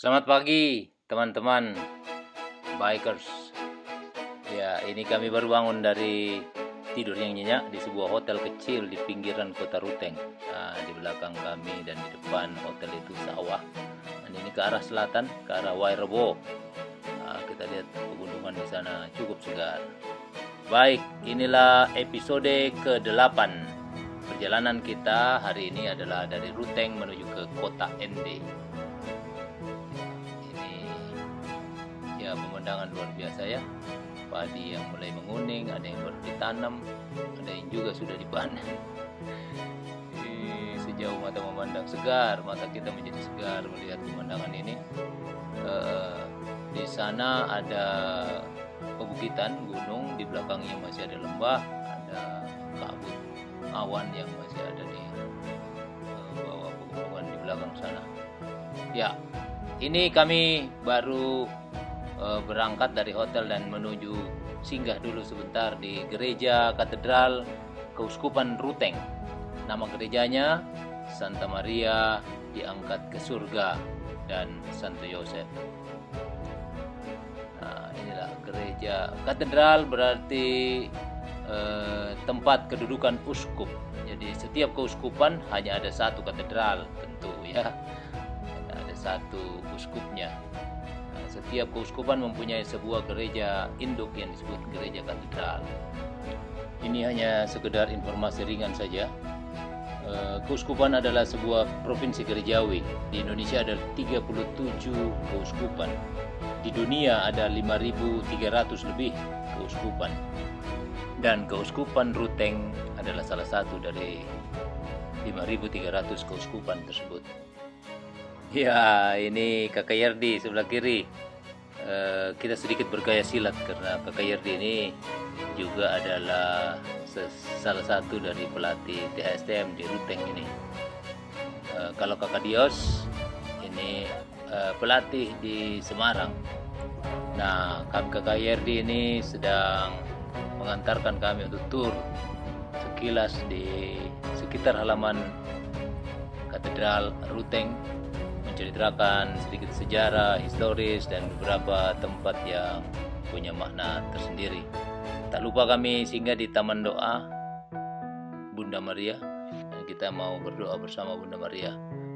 Selamat pagi teman-teman bikers. Ya, ini kami baru bangun dari tidur yang nyenyak di sebuah hotel kecil di pinggiran kota Ruteng. Nah, di belakang kami dan di depan hotel itu sawah. Dan ini ke arah selatan, ke arah Wairebo. Nah, kita lihat pegunungan di sana cukup segar. Baik, inilah episode ke-8. Perjalanan kita hari ini adalah dari Ruteng menuju ke kota Ende. Ya, pemandangan luar biasa ya. Padi yang mulai menguning, ada yang baru ditanam, ada yang juga sudah dipanen. Sejauh mata memandang segar, mata kita menjadi segar melihat pemandangan ini. Di sana ada pebukitan gunung, di belakangnya masih ada lembah, ada kabut awan yang masih ada di bawah pegunungan di belakang sana. Ya, ini kami baru berangkat dari hotel dan menuju singgah dulu sebentar di gereja katedral Keuskupan Ruteng. Nama gerejanya Santa Maria Diangkat ke Surga dan Santo Yosef. Nah, inilah gereja katedral, berarti tempat kedudukan uskup. Jadi setiap keuskupan hanya ada satu katedral tentu ya. Ada satu uskupnya. Setiap keuskupan mempunyai sebuah gereja induk yang disebut gereja katedral. Ini hanya sekedar informasi ringan saja. Keuskupan adalah sebuah provinsi gerejawi. Di Indonesia ada 37 keuskupan. Di dunia ada 5.300 lebih keuskupan. Dan keuskupan Ruteng adalah salah satu dari 5.300 keuskupan tersebut. Ya, ini Kakak Yerdi sebelah kiri. Kita sedikit bergaya silat karena Kakak Yerdi ini juga adalah salah satu dari pelatih THSTM di Ruteng ini. Kalau Kakak Dios ini pelatih di Semarang. Nah, Kakak Yerdi ini sedang mengantarkan kami untuk tur sekilas di sekitar halaman Katedral Ruteng, menceritakan sedikit sejarah, historis, dan beberapa tempat yang punya makna tersendiri. Tak lupa kami singgah di Taman Doa Bunda Maria. Kita mau berdoa bersama Bunda Maria.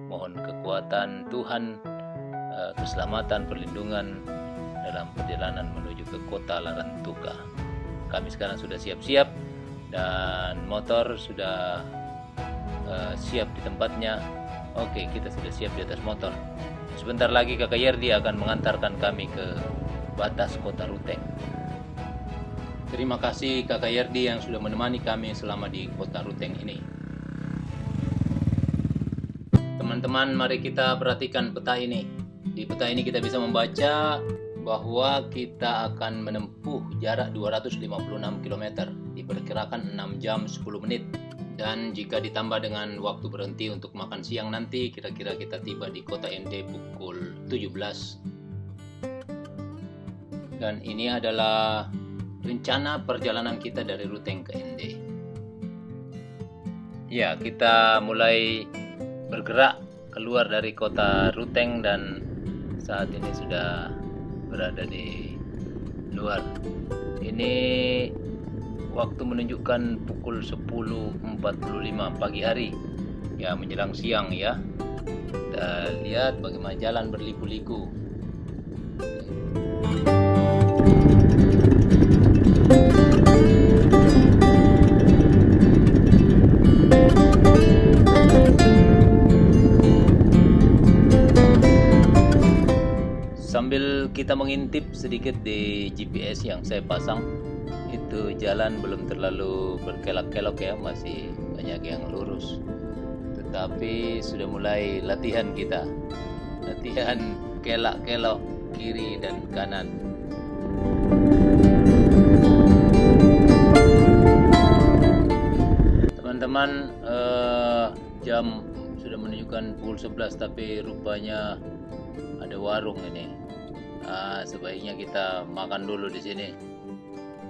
Mohon kekuatan Tuhan, keselamatan, perlindungan dalam perjalanan menuju ke kota Larantuka. Kami sekarang sudah siap-siap dan motor sudah siap di tempatnya. Oke, kita sudah siap di atas motor. Sebentar lagi Kakak Yerdi akan mengantarkan kami ke batas kota Ruteng. Terima kasih Kakak Yerdi yang sudah menemani kami selama di kota Ruteng ini. Teman-teman, mari kita perhatikan peta ini. Di peta ini kita bisa membaca bahwa kita akan menempuh jarak 256 km, diperkirakan 6 jam 10 menit. Dan jika ditambah dengan waktu berhenti untuk makan siang nanti, kira-kira kita tiba di kota Ende pukul 17. Dan ini adalah rencana perjalanan kita dari Ruteng ke Ende. Ya, kita mulai bergerak keluar dari kota Ruteng dan saat ini sudah berada di luar. Ini waktu menunjukkan pukul 10.45 pagi hari. Ya, menjelang siang ya. Kita lihat bagaimana jalan berliku-liku. Sambil kita mengintip sedikit di GPS yang saya pasang, itu jalan belum terlalu berkelok-kelok ya, masih banyak yang lurus. Tetapi sudah mulai latihan kita. Latihan kelak-kelok kiri dan kanan. Teman-teman, jam sudah menunjukkan pukul 11 tapi rupanya ada warung ini. Sebaiknya kita makan dulu di sini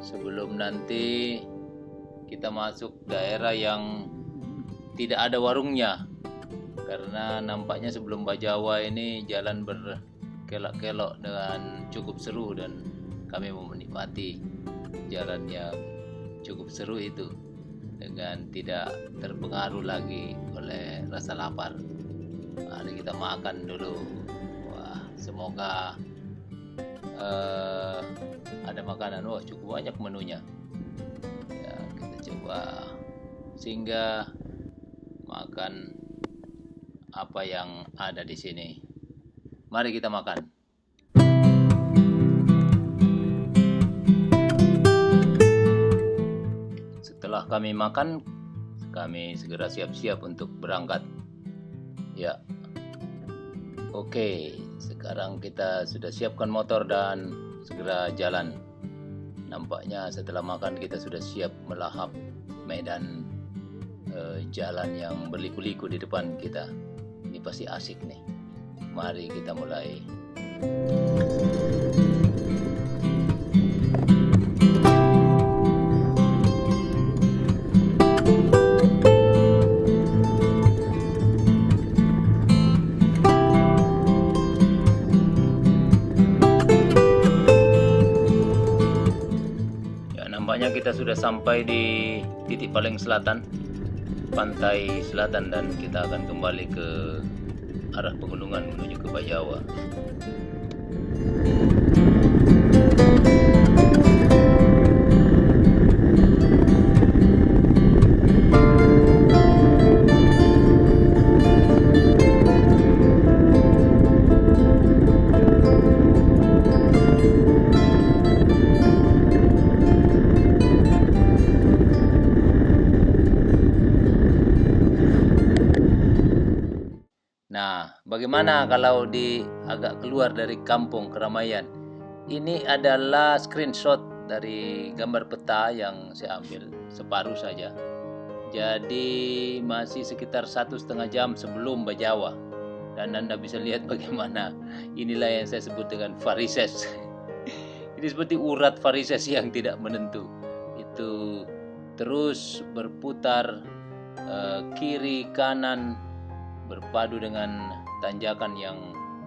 sebelum nanti kita masuk daerah yang tidak ada warungnya, karena nampaknya sebelum Bajawa ini jalan berkelok-kelok dengan cukup seru, dan kami mau menikmati jalan yang cukup seru itu dengan tidak terpengaruh lagi oleh rasa lapar. Mari kita makan dulu. Wah, semoga ada makanan. Wah, cukup banyak menunya. Ya, kita coba sehingga makan apa yang ada di sini. Mari kita makan. Setelah kami makan, kami segera siap-siap untuk berangkat. Ya. Oke, sekarang kita sudah siapkan motor dan segera jalan. Nampaknya setelah makan kita sudah siap melahap medan jalan yang berliku-liku di depan kita. Ini pasti asik nih. Mari kita mulai. Ya, nampaknya kita sudah sampai di titik paling selatan, pantai selatan, dan kita akan kembali ke arah pegunungan menuju ke Bajawa. Nah, bagaimana kalau agak keluar dari kampung keramaian? Ini adalah screenshot dari gambar peta yang saya ambil separuh saja. Jadi masih sekitar 1,5 jam sebelum Bajawa. Dan Anda bisa lihat bagaimana inilah yang saya sebut dengan varises. Ini seperti urat varises yang tidak menentu. Itu terus berputar kiri kanan, berpadu dengan tanjakan yang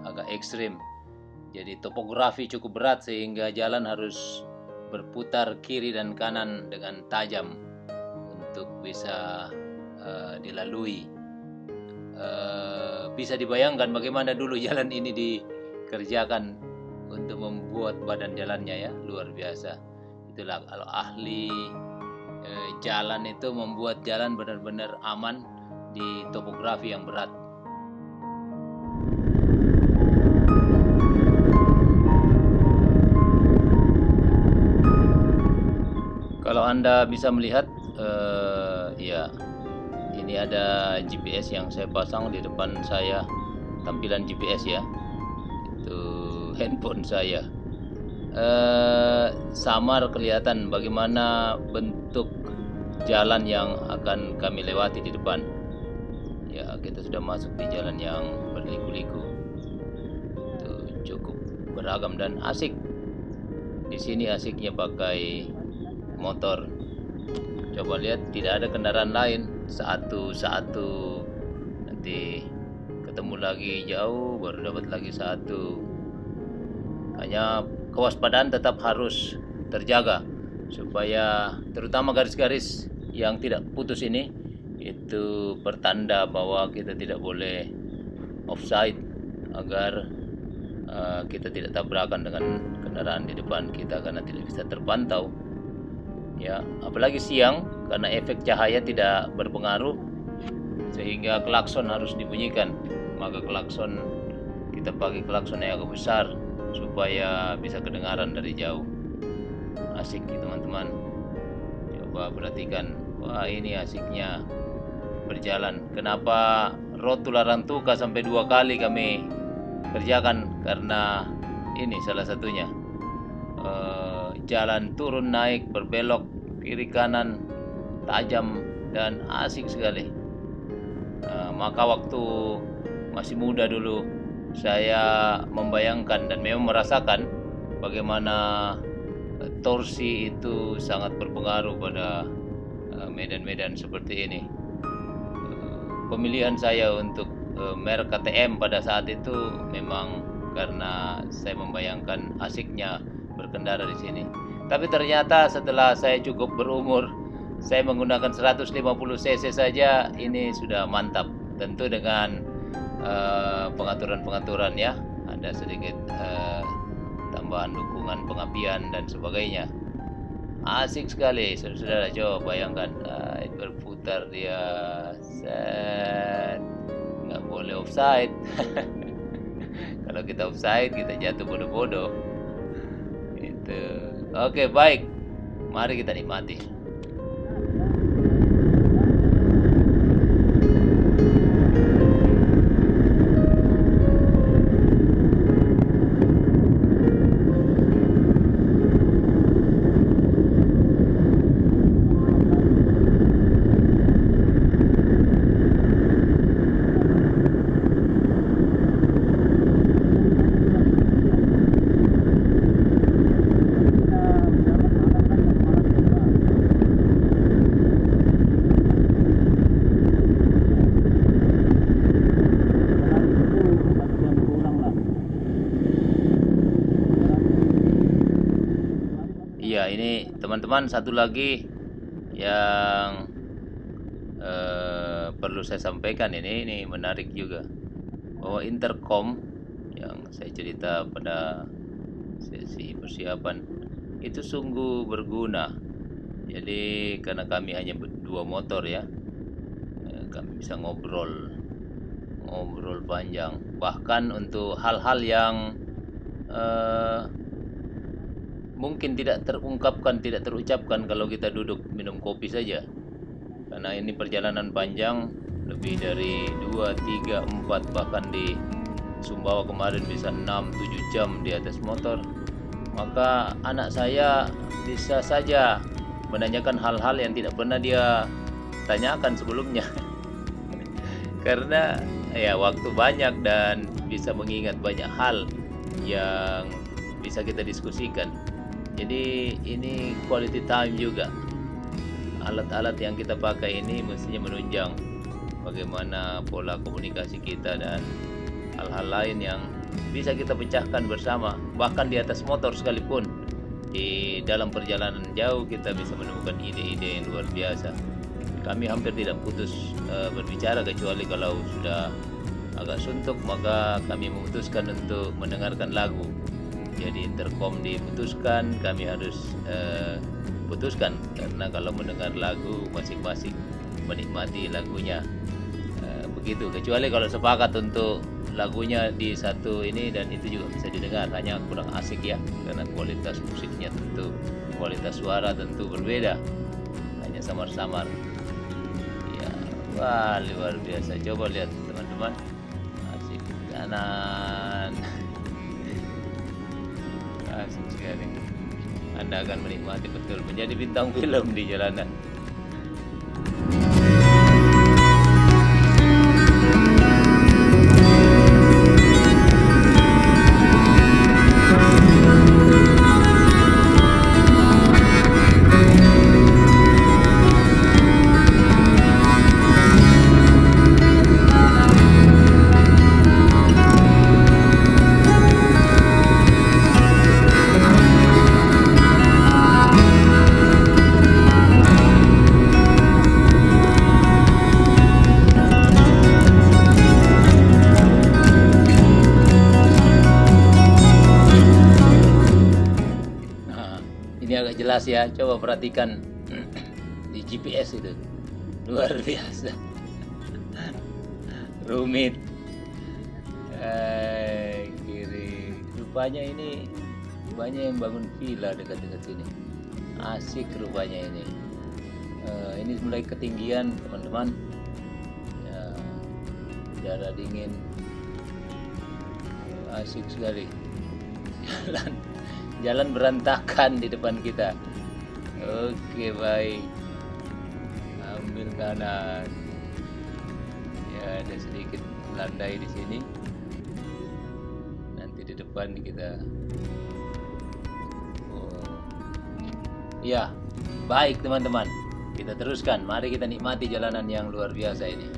agak ekstrim. Jadi topografi cukup berat sehingga jalan harus berputar kiri dan kanan dengan tajam untuk bisa dilalui. Bisa dibayangkan bagaimana dulu jalan ini dikerjakan untuk membuat badan jalannya, ya, luar biasa. Itulah kalau ahli jalan itu membuat jalan benar-benar aman di topografi yang berat. Kalau Anda bisa melihat, ya, ini ada GPS yang saya pasang di depan saya, tampilan GPS ya, itu handphone saya. Samar kelihatan bagaimana bentuk jalan yang akan kami lewati di depan. Ya, kita sudah masuk di jalan yang berliku-liku. Itu cukup beragam dan asik. Di sini asiknya pakai motor. Coba lihat, tidak ada kendaraan lain. Satu-satu. Nanti ketemu lagi jauh, baru dapat lagi satu. Hanya kewaspadaan tetap harus terjaga supaya terutama garis-garis yang tidak putus ini, itu pertanda bahwa kita tidak boleh offside agar kita tidak tabrakan dengan kendaraan di depan kita karena tidak bisa terpantau. Ya, apalagi siang karena efek cahaya tidak berpengaruh sehingga klakson harus dibunyikan. Maka klakson kita pakai klakson yang agak besar supaya bisa kedengaran dari jauh. Asik teman-teman. Coba perhatikan. Wah, ini asiknya berjalan. Kenapa Road to Larantuka sampai 2 kali kami kerjakan? Karena ini salah satunya. Jalan turun naik berbelok kiri kanan tajam dan asik sekali. Maka waktu masih muda dulu saya membayangkan dan memang merasakan bagaimana torsi itu sangat berpengaruh pada medan-medan seperti ini. Pemilihan saya untuk merek KTM pada saat itu memang karena saya membayangkan asiknya berkendara di sini. Tapi ternyata setelah saya cukup berumur, saya menggunakan 150 cc saja ini sudah mantap. Tentu dengan pengaturan-pengaturan ya, ada sedikit tambahan dukungan pengapian dan sebagainya. Asik sekali, saudara. Coba bayangkan, berputar dia, set, nggak boleh offside. Kalau kita offside, kita jatuh bodoh-bodoh. Itu. Oke, baik. Mari kita nikmati. Iya, ini teman-teman satu lagi yang perlu saya sampaikan, ini menarik juga, bahwa intercom yang saya cerita pada sesi persiapan itu sungguh berguna. Jadi karena kami hanya berdua motor ya, kami bisa ngobrol panjang, bahkan untuk hal-hal yang mungkin tidak terungkapkan, tidak terucapkan kalau kita duduk minum kopi saja. Karena ini perjalanan panjang, lebih dari 2, 3, 4, bahkan di Sumbawa kemarin bisa 6-7 jam di atas motor. Maka anak saya bisa saja menanyakan hal-hal yang tidak pernah dia tanyakan sebelumnya. Karena ya waktu banyak dan bisa mengingat banyak hal yang bisa kita diskusikan. Jadi ini quality time juga. Alat-alat yang kita pakai ini mestinya menunjang bagaimana pola komunikasi kita dan hal-hal lain yang bisa kita pecahkan bersama. Bahkan di atas motor sekalipun, di dalam perjalanan jauh kita bisa menemukan ide-ide yang luar biasa. Kami hampir tidak putus berbicara, kecuali kalau sudah agak suntuk, maka kami memutuskan untuk mendengarkan lagu. Jadi intercom diputuskan, kami harus putuskan, karena kalau mendengar lagu masing-masing menikmati lagunya, begitu. Kecuali kalau sepakat untuk lagunya di satu ini, dan itu juga bisa didengar, hanya kurang asik ya, karena kualitas musiknya tentu, kualitas suara tentu berbeda, hanya samar-samar ya. Wah, luar biasa. Coba lihat teman-teman, asik kanan. Asik sekali. Anda akan menikmati betul, menjadi bintang film di jalanan. Ini agak jelas ya, coba perhatikan di GPS itu, luar biasa rumit. Kiri, rupanya ini banyak yang bangun villa dekat-dekat sini, asik rupanya ini. Ini mulai ketinggian teman-teman ya, udara dingin, asik sekali. Jalan berantakan di depan kita. Oke, baik. Ambil kanan. Ya, ada sedikit landai di sini. Nanti di depan kita. Oh. Ya, baik teman-teman. Kita teruskan. Mari kita nikmati jalanan yang luar biasa ini.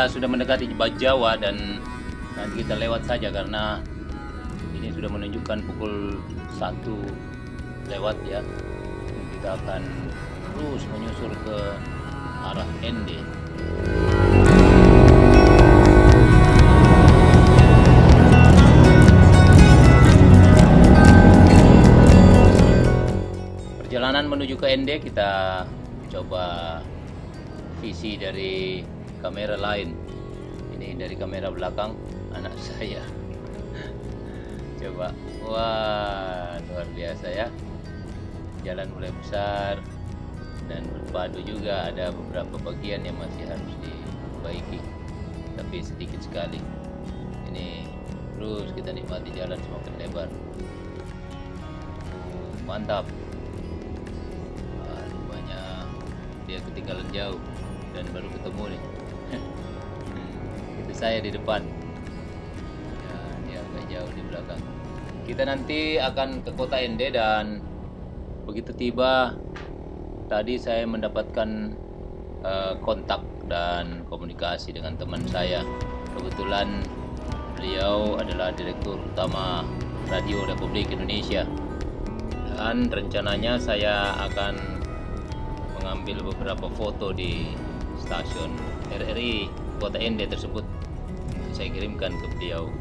kita sudah mendekati Jawa dan nanti kita lewat saja karena ini sudah menunjukkan pukul 1 lewat ya. Kita akan terus menyusur ke arah Ende. Perjalanan menuju ke Ende kita coba visi dari kamera lain. Ini dari kamera belakang anak saya. Coba, wah luar biasa ya. Jalan mulai besar dan berpadu juga, ada beberapa bagian yang masih harus diperbaiki, tapi sedikit sekali. Ini terus kita nikmati jalan semakin lebar. Mantap. Dia ketinggalan jauh dan baru ketemu nih. Itu saya di depan ya, dia agak jauh di belakang. Kita nanti akan ke kota Ende dan begitu tiba tadi saya mendapatkan kontak dan komunikasi dengan teman saya. Kebetulan beliau adalah Direktur Utama Radio Republik Indonesia dan rencananya saya akan mengambil beberapa foto di stasiun RRI Kota Ende tersebut untuk saya kirimkan ke beliau.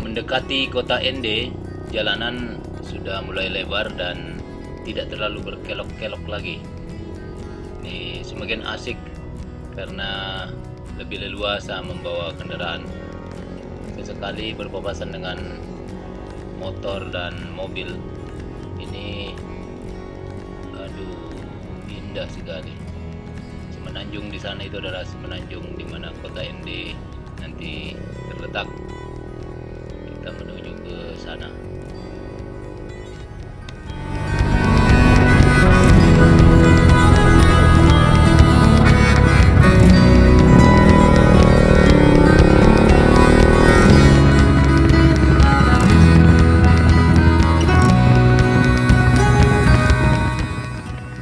Mendekati kota Ende, jalanan sudah mulai lebar dan tidak terlalu berkelok-kelok lagi. Ini semakin asik karena lebih leluasa membawa kendaraan. Sesekali berpapasan dengan motor dan mobil. Ini aduh indah sekali. Semenanjung di sana itu adalah semenanjung di mana kota Ende nanti terletak. Kita menuju ke sana.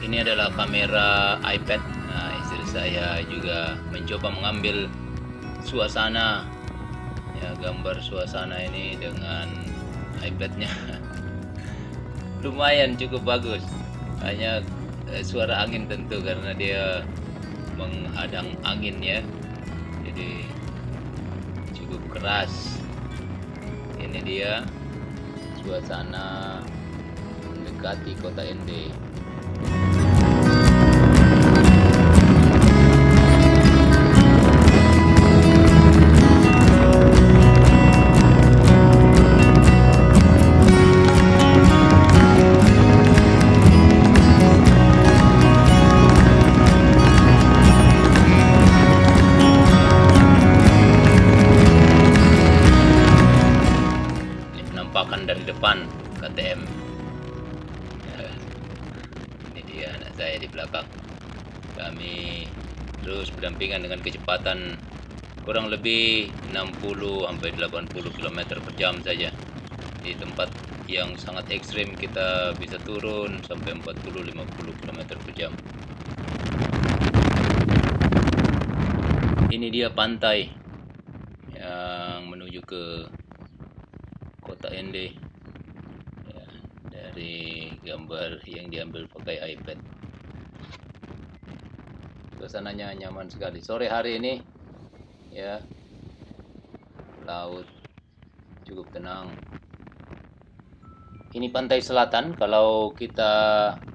Ini adalah kamera iPad. Nah, istri saya juga mencoba mengambil suasana ya, gambar suasana ini dengan iPad-nya. Lumayan cukup bagus. Hanya suara angin tentu karena dia menghadang angin ya. Jadi cukup keras. Ini dia suasana mendekati kota Ende. Dari depan KTM. Ini dia anak saya di belakang. Kami terus berdampingan dengan kecepatan kurang lebih 60 sampai 80 km per jam saja. Di tempat yang sangat ekstrim kita bisa turun sampai 40-50 km per jam. Ini dia pantai yang menuju ke kota Ende ya, dari gambar yang diambil pakai iPad. Suasananya nyaman sekali. Sore hari ini ya, laut cukup tenang. Ini pantai selatan. Kalau kita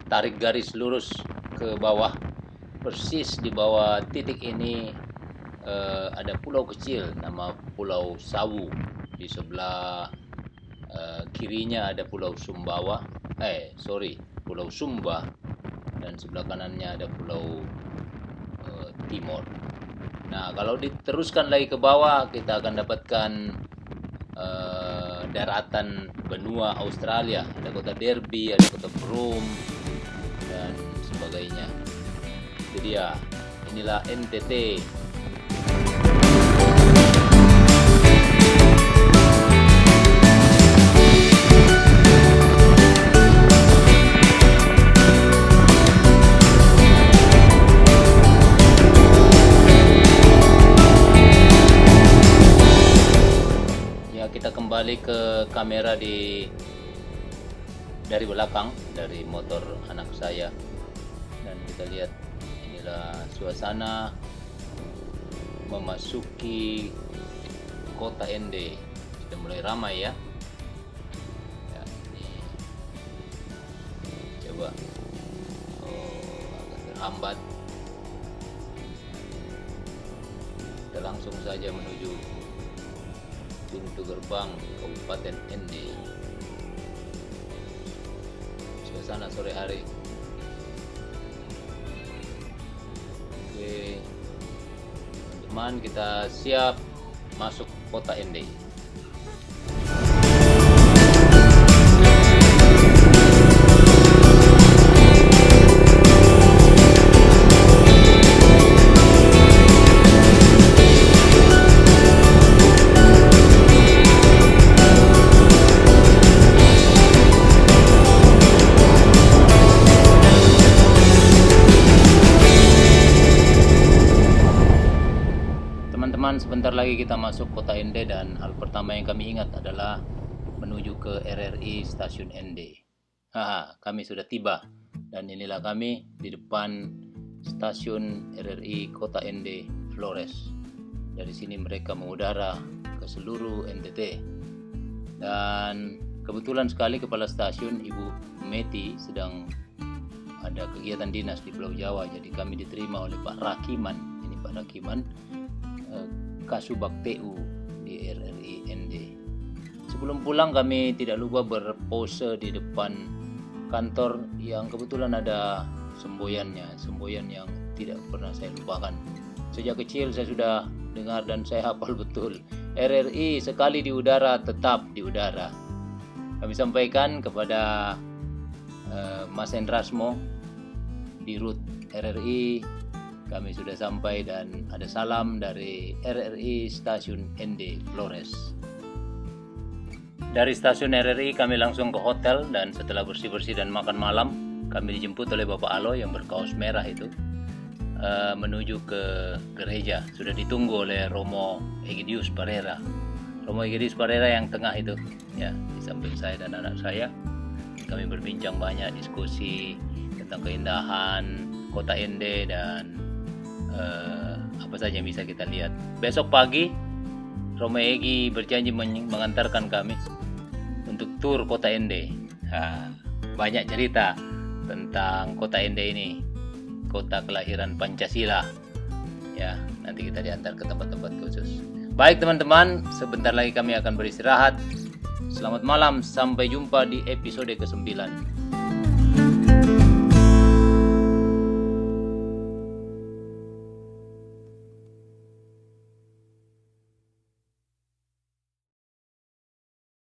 tarik garis lurus ke bawah, persis di bawah titik ini ada pulau kecil nama Pulau Sawu. Di sebelah kirinya ada Pulau Pulau Sumba, dan sebelah kanannya ada Pulau Timor. Nah, kalau diteruskan lagi ke bawah, kita akan dapatkan daratan benua Australia. Ada kota Derby, ada kota Broome, dan sebagainya. Itu dia, inilah NTT. Kita kembali ke kamera dari belakang, dari motor anak saya, dan kita lihat inilah suasana memasuki kota Ende. Sudah mulai ramai ya. Ini coba agak terhambat. Kita langsung saja menuju pintu gerbang Kabupaten Ende. Suasana sore hari. Oke, teman-teman, kita siap masuk kota Ende. Sebentar lagi kita masuk kota Ende, dan hal pertama yang kami ingat adalah menuju ke RRI Stasiun Ende. Kami sudah tiba, dan inilah kami di depan stasiun RRI Kota Ende Flores. Dari sini mereka mengudara ke seluruh NTT, dan kebetulan sekali kepala stasiun Ibu Meti sedang ada kegiatan dinas di Pulau Jawa, jadi kami diterima oleh Pak Rakiman. Ini Pak Rakiman, Kasubag TU di RRI Ende. Sebelum pulang kami tidak lupa berpose di depan kantor yang kebetulan ada semboyan yang tidak pernah saya lupakan. Sejak kecil saya sudah dengar dan saya hafal betul. RRI sekali di udara tetap di udara. Kami sampaikan kepada Mas Endrasmo di rut RRI, kami sudah sampai dan ada salam dari RRI Stasiun Ende Flores. Dari stasiun RRI kami langsung ke hotel, dan setelah bersih-bersih dan makan malam, kami dijemput oleh Bapak Alo yang berkaos merah itu menuju ke gereja. Sudah ditunggu oleh Romo Egidius Parera. Romo Egidius Parera yang tengah itu, ya, di samping saya dan anak saya. Kami berbincang banyak, diskusi tentang keindahan kota Ende dan apa saja yang bisa kita lihat. Besok pagi Romo Egi berjanji mengantarkan kami untuk tur kota Ende. Banyak cerita tentang kota Ende ini, kota kelahiran Pancasila. Ya, nanti kita diantar ke tempat-tempat khusus. Baik teman-teman, sebentar lagi kami akan beristirahat. Selamat malam, sampai jumpa di episode ke-9.